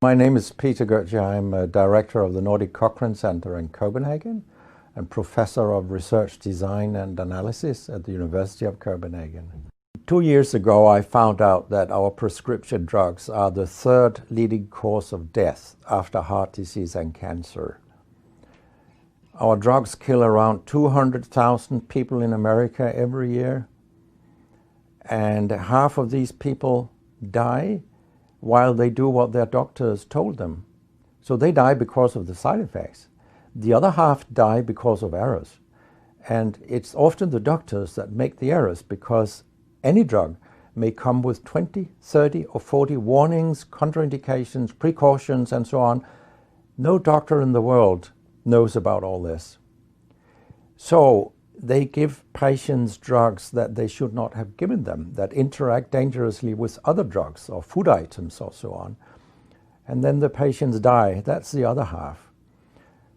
My name is Peter Gøtzsche. I'm a director of the Nordic Cochrane Centre in Copenhagen and professor of research design and analysis at the University of Copenhagen. 2 years ago, I found out that our prescription drugs are the third leading cause of death after heart disease and cancer. Our drugs kill around 200,000 people in America every year, and half of these people die while they do what their doctors told them. So they die because of the side effects. The other half die because of errors. And it's often the doctors that make the errors, because any drug may come with 20, 30 or 40 warnings, contraindications, precautions and so on. No doctor in the world knows about all this. So they give patients drugs that they should not have given them, that interact dangerously with other drugs or food items or so on. And then the patients die. That's the other half.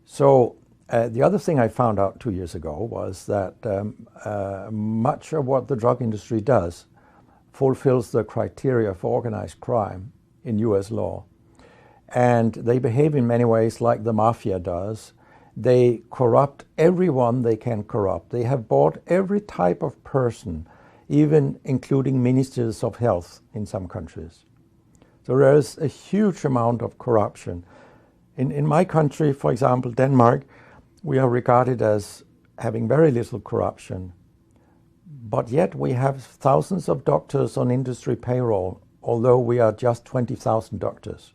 So the other thing I found out 2 years ago was that much of what the drug industry does fulfills the criteria for organized crime in US law. And they behave in many ways like the mafia does. They corrupt everyone they can corrupt. They have bought every type of person, even including ministers of health in some countries. So there is a huge amount of corruption. In my country, for example, Denmark, we are regarded as having very little corruption. But yet we have thousands of doctors on industry payroll, although we are just 20,000 doctors.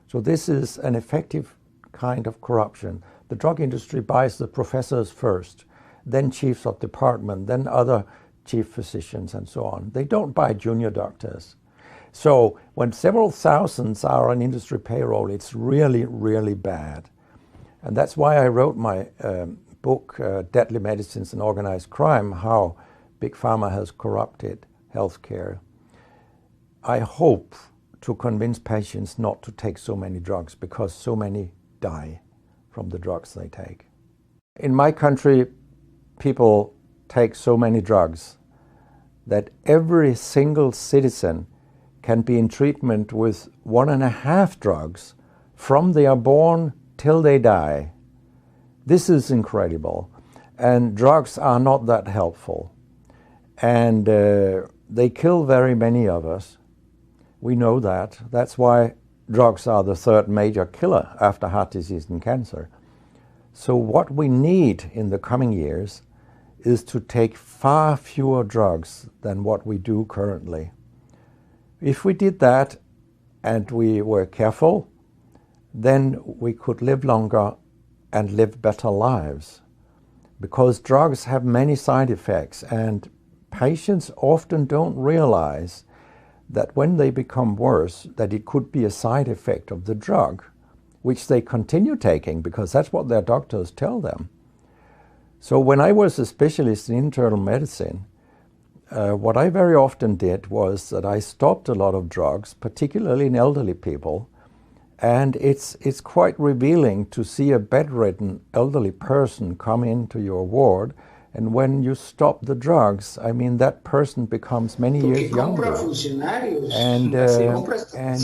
So this is an effective kind of corruption. The drug industry buys the professors first, then chiefs of department, then other chief physicians and so on. They don't buy junior doctors. So when several thousands are on industry payroll, it's really, really bad. And that's why I wrote my book, Deadly Medicines and Organized Crime, How Big Pharma Has Corrupted Healthcare. I hope to convince patients not to take so many drugs, because so many die from the drugs they take. In my country, people take so many drugs that every single citizen can be in treatment with 1.5 drugs from they are born till they die. This is incredible. And drugs are not that helpful. And they kill very many of us. We know that. That's why drugs are the third major killer after heart disease and cancer. So what we need in the coming years is to take far fewer drugs than what we do currently. If we did that and we were careful, then we could live longer and live better lives. Because drugs have many side effects, and patients often don't realize that when they become worse, that it could be a side effect of the drug, which they continue taking because that's what their doctors tell them. So when I was a specialist in internal medicine, what I very often did was that I stopped a lot of drugs, particularly in elderly people. And it's quite revealing to see a bedridden elderly person come into your ward. And when you stop the drugs, I mean, that person becomes many years younger. And